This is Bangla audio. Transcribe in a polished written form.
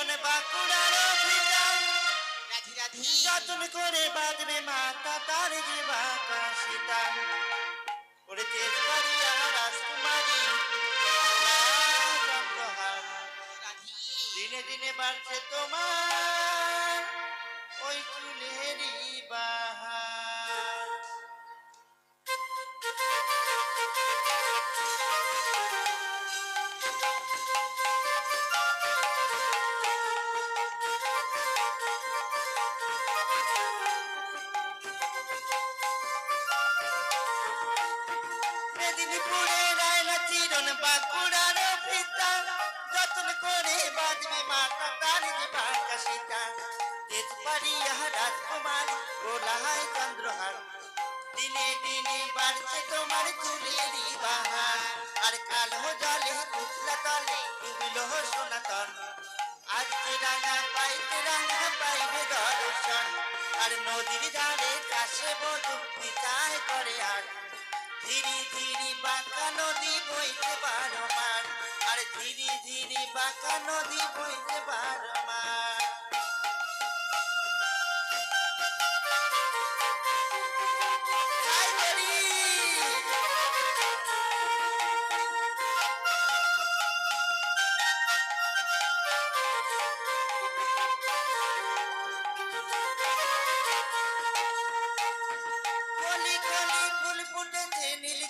চিরন বাঁকুড়ার ভিটা রাধি রাধি যতন করে বাঁধবে মাতা তার যে বাঁকা সীতা ওরে তেজবাড়িয়া রাজকুমারী চন্দ্রহার রাধি দিনে দিনে বাড়ছে তোমার ওই চুলেরই বাহার মেদিনীপুরে রায়না চিরন বাঁকুড়ার ভিতা যতন করে বাজবে মাতা তার যে বাঁকা সীতা তেজবাড়িয়া রাজকুমার গোলাহায় চন্দ্রহার দিনে দিনে বাড়ছে তোমার চুলেরই বাহার আর কালো জলে কুচলা তলে ডুবলো সনাতন আজকে রাঙা পাইবে দর্শন আর নদীর ধারে চাষে বধু বিচার করে আর ধীরে ধীরে বাঁকা নদী বইতে বারো মার আর ধীরে ধীরে বাঁকা নদী বইতে বারো মার